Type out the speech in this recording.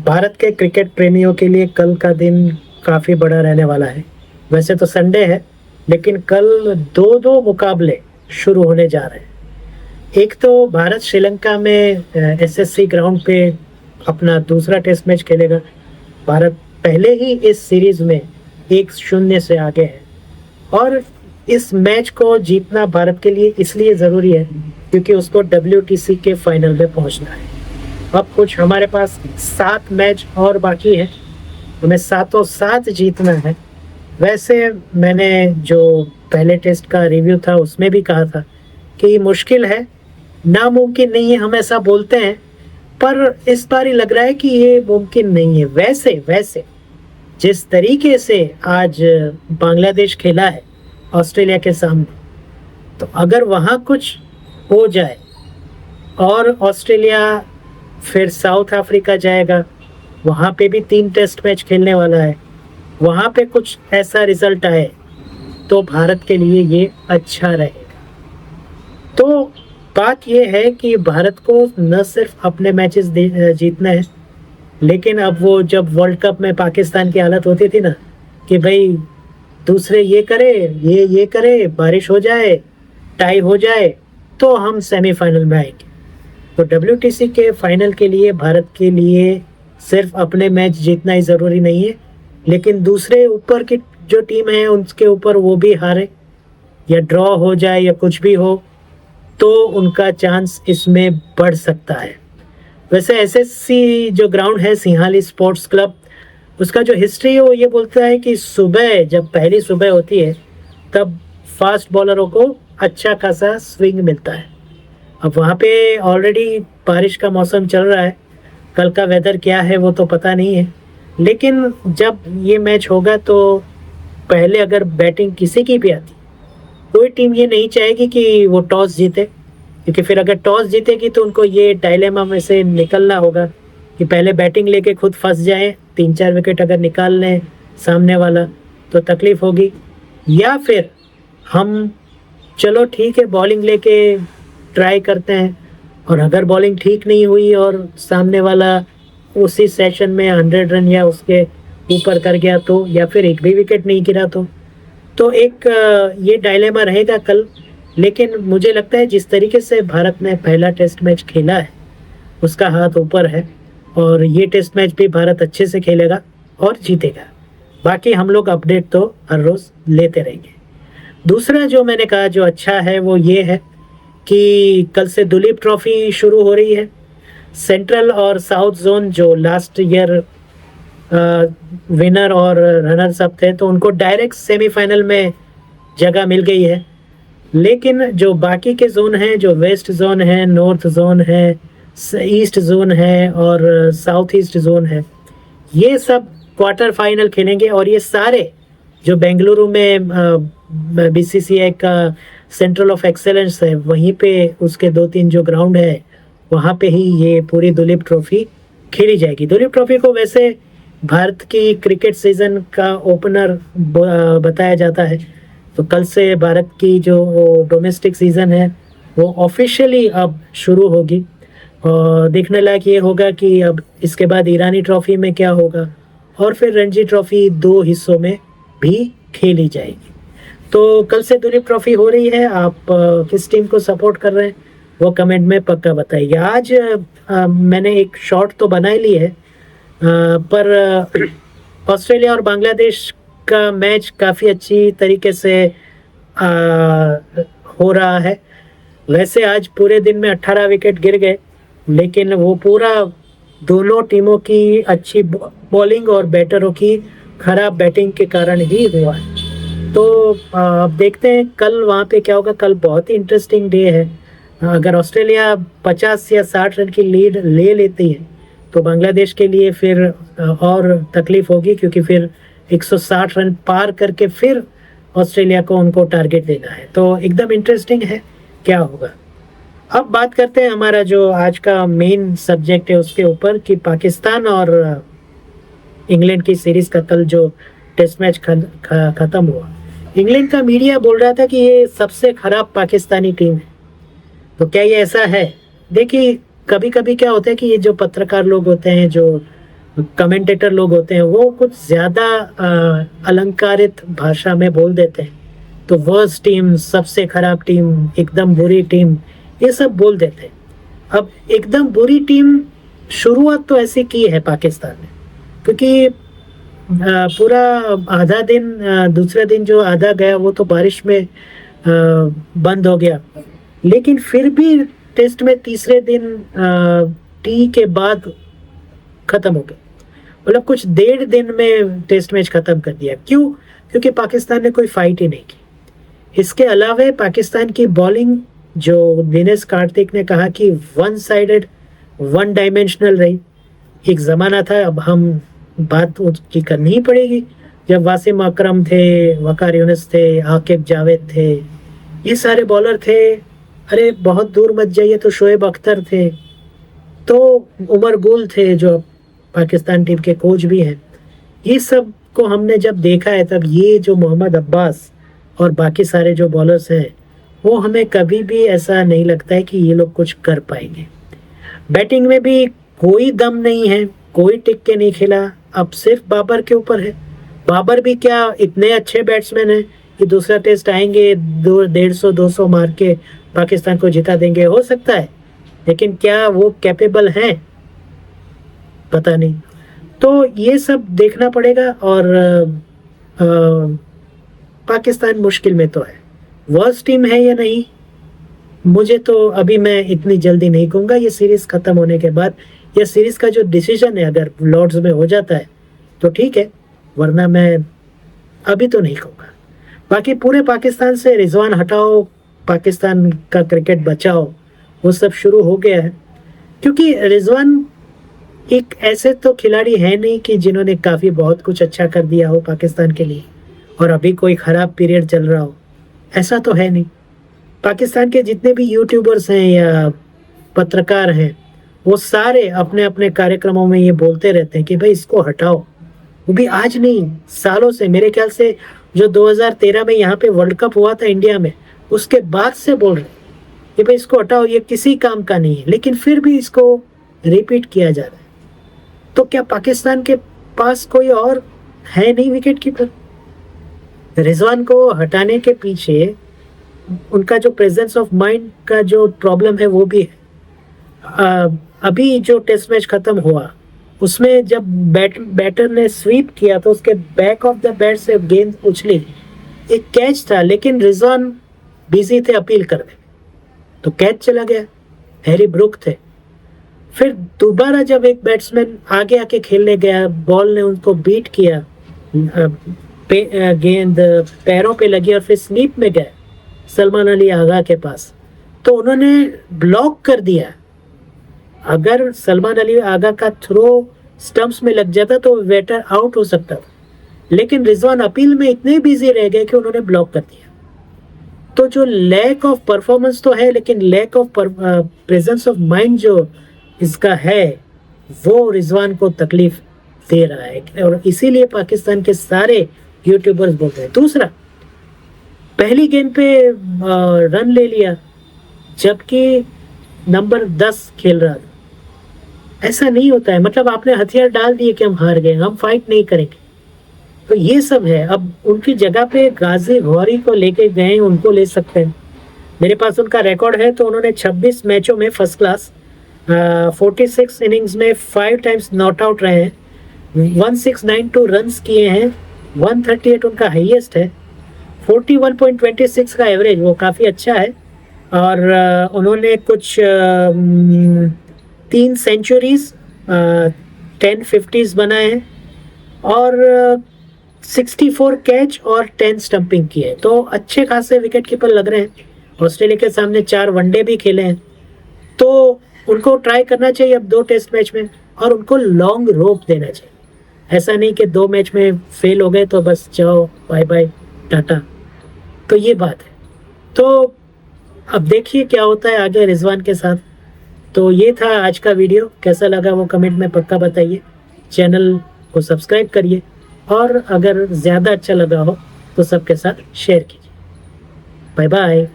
भारत के क्रिकेट प्रेमियों के लिए कल का दिन काफ़ी बड़ा रहने वाला है। वैसे तो संडे है, लेकिन कल दो दो मुकाबले शुरू होने जा रहे हैं। एक तो भारत श्रीलंका में एसएससी ग्राउंड पे अपना दूसरा टेस्ट मैच खेलेगा। भारत पहले ही इस सीरीज में 1-0 से आगे है और इस मैच को जीतना भारत के लिए इसलिए ज़रूरी है क्योंकि उसको WTC के फाइनल में पहुंचना है। अब कुछ हमारे पास 7 मैच और बाकी है, हमें सातों सात जीतना है। वैसे मैंने जो पहले टेस्ट का रिव्यू था उसमें भी कहा था कि मुश्किल है, नामुमकिन नहीं है, हम ऐसा बोलते हैं, पर इस बार ही लग रहा है कि ये मुमकिन नहीं है। वैसे जिस तरीके से आज बांग्लादेश खेला है ऑस्ट्रेलिया के सामने, तो अगर वहाँ कुछ हो जाए और ऑस्ट्रेलिया फिर साउथ अफ्रीका जाएगा, वहाँ पे भी 3 टेस्ट मैच खेलने वाला है, वहाँ पे कुछ ऐसा रिजल्ट आए तो भारत के लिए ये अच्छा रहेगा। तो बात ये है कि भारत को न सिर्फ अपने मैचेस जीतना है, लेकिन अब वो जब वर्ल्ड कप में पाकिस्तान की हालत होती थी ना कि भाई दूसरे ये करे, ये करे, बारिश हो जाए, टाई हो जाए तो हम सेमीफाइनल में आएंगे। तो WTC के फाइनल के लिए भारत के लिए सिर्फ अपने मैच जीतना ही ज़रूरी नहीं है, लेकिन दूसरे ऊपर की जो टीम है उनके ऊपर वो भी हारे या ड्रॉ हो जाए या कुछ भी हो तो उनका चांस इसमें बढ़ सकता है। वैसे एसएससी जो ग्राउंड है सिंहाली स्पोर्ट्स क्लब, उसका जो हिस्ट्री है वो ये बोलता है कि सुबह जब पहली सुबह होती है तब फास्ट बॉलरों को अच्छा खासा स्विंग मिलता है। अब वहाँ पे ऑलरेडी बारिश का मौसम चल रहा है, कल का वेदर क्या है वो तो पता नहीं है, लेकिन जब ये मैच होगा तो पहले अगर बैटिंग किसी की भी आती, कोई टीम ये नहीं चाहेगी कि वो टॉस जीते, क्योंकि फिर अगर टॉस जीतेगी तो उनको ये डायलेमा में से निकलना होगा कि पहले बैटिंग लेके खुद फंस जाए, 3-4 विकेट अगर निकाल लें सामने वाला तो तकलीफ होगी, या फिर हम चलो ठीक है बॉलिंग लेके ट्राई करते हैं और अगर बॉलिंग ठीक नहीं हुई और सामने वाला उसी सेशन में 100 रन या उसके ऊपर कर गया तो, या फिर एक भी विकेट नहीं गिरा तो एक ये डायलेमा रहेगा कल। लेकिन मुझे लगता है जिस तरीके से भारत ने पहला टेस्ट मैच खेला है उसका हाथ ऊपर है और ये टेस्ट मैच भी भारत अच्छे से खेलेगा और जीतेगा। बाकी हम लोग अपडेट तो हर रोज़ लेते रहेंगे। दूसरा जो मैंने कहा जो अच्छा है वो ये है कि कल से दुलीप ट्रॉफी शुरू हो रही है। सेंट्रल और साउथ जोन जो लास्ट ईयर विनर और रनर्स अप थे तो उनको डायरेक्ट सेमीफाइनल में जगह मिल गई है, लेकिन जो बाकी के जोन हैं, जो वेस्ट जोन है, नॉर्थ जोन है, ईस्ट जोन है और साउथ ईस्ट जोन है, ये सब क्वार्टर फाइनल खेलेंगे और ये सारे जो बेंगलुरु में BCCI का सेंट्रल ऑफ एक्सेलेंस है वहीं पे उसके 2-3 जो ग्राउंड है वहाँ पे ही ये पूरी दुलीप ट्रॉफी खेली जाएगी। दुलीप ट्रॉफी को वैसे भारत की क्रिकेट सीजन का ओपनर बताया जाता है, तो कल से भारत की जो डोमेस्टिक सीज़न है वो ऑफिशियली अब शुरू होगी और देखने लायक ये होगा कि अब इसके बाद ईरानी ट्रॉफी में क्या होगा और फिर रणजी ट्रॉफी 2 हिस्सों में भी खेली जाएगी। तो कल से दुलीप ट्रॉफी हो रही है, आप किस टीम को सपोर्ट कर रहे हैं वो कमेंट में पक्का बताइए। आज मैंने एक शॉट तो बना ही ली है, पर ऑस्ट्रेलिया और बांग्लादेश का मैच काफ़ी अच्छी तरीके से हो रहा है। वैसे आज पूरे दिन में 18 विकेट गिर गए, लेकिन वो पूरा दोनों टीमों की अच्छी बॉलिंग और बैटरों की खराब बैटिंग के कारण ही हुआ है। तो देखते हैं कल वहाँ पे क्या होगा। कल बहुत ही इंटरेस्टिंग डे है। अगर ऑस्ट्रेलिया 50 या 60 रन की लीड ले लेती है तो बांग्लादेश के लिए फिर और तकलीफ होगी, क्योंकि फिर 160 रन पार करके फिर ऑस्ट्रेलिया को उनको टारगेट देना है। तो एकदम इंटरेस्टिंग है क्या होगा। अब बात करते हैं हमारा जो आज का मेन सब्जेक्ट है उसके ऊपर कि पाकिस्तान और इंग्लैंड की सीरीज़ का कल जो टेस्ट मैच ख़त्म हुआ, इंग्लैंड का मीडिया बोल रहा था कि ये सबसे ख़राब पाकिस्तानी टीम है। तो क्या ये ऐसा है? देखिए, कभी कभी क्या होता है कि ये जो पत्रकार लोग होते हैं जो कमेंटेटर लोग होते हैं वो कुछ ज़्यादा अलंकारित भाषा में बोल देते हैं, तो वर्स्ट टीम, सबसे खराब टीम, एकदम बुरी टीम, ये सब बोल देते हैं। अब एकदम बुरी टीम शुरुआत तो ऐसी की है पाकिस्तान ने, क्योंकि पूरा आधा दिन, दूसरा दिन जो आधा गया वो तो बारिश में बंद हो गया, लेकिन फिर भी टेस्ट में तीसरे दिन टी के बाद खत्म हो गया। मतलब कुछ 1.5 दिन में टेस्ट मैच खत्म कर दिया। क्यों? क्योंकि पाकिस्तान ने कोई फाइट ही नहीं की। इसके अलावा पाकिस्तान की बॉलिंग, जो दिनेश कार्तिक ने कहा कि वन साइडेड, वन डायमेंशनल रही। एक ज़माना था, अब हम बात उसकी करनी ही पड़ेगी, जब वासिम अकरम थे, वकार यूनिस थे, आकिब जावेद थे, ये सारे बॉलर थे। अरे बहुत दूर मत जाइए तो शोएब अख्तर थे, तो उमर गुल थे जो पाकिस्तान टीम के कोच भी हैं। ये सब को हमने जब देखा है, तब ये जो मोहम्मद अब्बास और बाकी सारे जो बॉलर्स हैं, वो हमें कभी भी ऐसा नहीं लगता है कि ये लोग कुछ कर पाएंगे। बैटिंग में भी कोई दम नहीं है, कोई टिक के नहीं खेला। अब सिर्फ बाबर के ऊपर है। बाबर भी क्या इतने अच्छे बैट्समैन हैं कि दूसरा टेस्ट आएंगे 150-200 मार के पाकिस्तान को जिता देंगे? हो सकता है, लेकिन क्या वो कैपेबल हैं? पता नहीं। तो ये सब देखना पड़ेगा। और पाकिस्तान मुश्किल में तो है। वर्स्ट टीम है या नहीं, मुझे तो अभी मैं इतनी जल्दी नहीं कहूँगा। ये सीरीज खत्म होने के बाद, या सीरीज का जो डिसीजन है अगर लॉर्ड्स में हो जाता है तो ठीक है, वरना मैं अभी तो नहीं कहूँगा। बाकी पूरे पाकिस्तान से रिजवान हटाओ, पाकिस्तान का क्रिकेट बचाओ, वो सब शुरू हो गया है। क्योंकि रिजवान एक ऐसे तो खिलाड़ी है नहीं कि जिन्होंने काफ़ी बहुत कुछ अच्छा कर दिया हो पाकिस्तान के लिए और अभी कोई ख़राब पीरियड चल रहा हो, ऐसा तो है नहीं। पाकिस्तान के जितने भी यूट्यूबर्स हैं या पत्रकार हैं, वो सारे अपने अपने कार्यक्रमों में ये बोलते रहते हैं कि भाई इसको हटाओ। वो भी आज नहीं, सालों से। मेरे ख्याल से जो 2013 में यहाँ पे वर्ल्ड कप हुआ था इंडिया में, उसके बाद से बोल रहे हैं कि भाई इसको हटाओ, ये किसी काम का नहीं है। लेकिन फिर भी इसको रिपीट किया जा रहा है। तो क्या पाकिस्तान के पास कोई और है नहीं विकेट कीपर? रिजवान को हटाने के पीछे उनका जो प्रेजेंस ऑफ माइंड का जो प्रॉब्लम है वो भी है। अभी जो टेस्ट मैच खत्म हुआ, उसमें जब बैटर ने स्वीप किया तो उसके बैक ऑफ द बैट से गेंद उछली, एक कैच था, लेकिन रिजवान बिजी थे अपील करने, तो कैच चला गया। हैरी ब्रुक थे। फिर दोबारा जब एक बैट्समैन आगे आके खेलने गया, बॉल ने उनको बीट किया, गेंद पैरों पे लगी और फिर स्लीप में गए सलमान अली आगा के पास, तो उन्होंने ब्लॉक कर दिया। अगर सलमान अली आगा का थ्रो स्टंप्स में लग जाता तो बैटर आउट हो सकता था, लेकिन रिजवान अपील में इतने बिजी रह गए कि उन्होंने ब्लॉक कर दिया। तो जो लैक ऑफ परफॉर्मेंस तो है, लेकिन lack of presence of mind जो इसका है, वो रिजवान को तकलीफ दे रहा है, और इसीलिए पाकिस्तान के सारे यूट्यूबर्स बोल रहे हैं। दूसरा, पहली गेंद पे रन ले लिया जबकि नंबर 10 खेल रहा था। ऐसा नहीं होता है। मतलब आपने हथियार डाल दिए कि हम हार गए, हम फाइट नहीं करेंगे। तो ये सब है। अब उनकी जगह पे गाजी गौरी को लेके गए, उनको ले सकते हैं। मेरे पास उनका रिकॉर्ड है। तो उन्होंने 26 मैचों में फर्स्ट क्लास, 46 इनिंग्स में 5 टाइम्स नॉट आउट रहे हैं, 1692 रन्स किए हैं, 138 उनका हाईएस्ट है, 41.26 का एवरेज, वो काफ़ी अच्छा है। और उन्होंने कुछ 3 सेंचुरीज, 10 50s बनाए हैं, और 64 कैच और 10 स्टंपिंग किए। तो अच्छे खासे विकेट कीपर लग रहे हैं। ऑस्ट्रेलिया के सामने 4 वनडे भी खेले हैं, तो उनको ट्राई करना चाहिए अब 2 टेस्ट मैच में, और उनको लॉन्ग रोप देना चाहिए। ऐसा नहीं कि 2 मैच में फेल हो गए तो बस जाओ, बाय बाय, टाटा। तो ये बात है। तो अब देखिए क्या होता है आगे रिजवान के साथ। तो ये था आज का वीडियो। कैसा लगा वो कमेंट में पक्का बताइए। चैनल को सब्सक्राइब करिए, और अगर ज़्यादा अच्छा लगा हो तो सबके साथ शेयर कीजिए। Bye bye.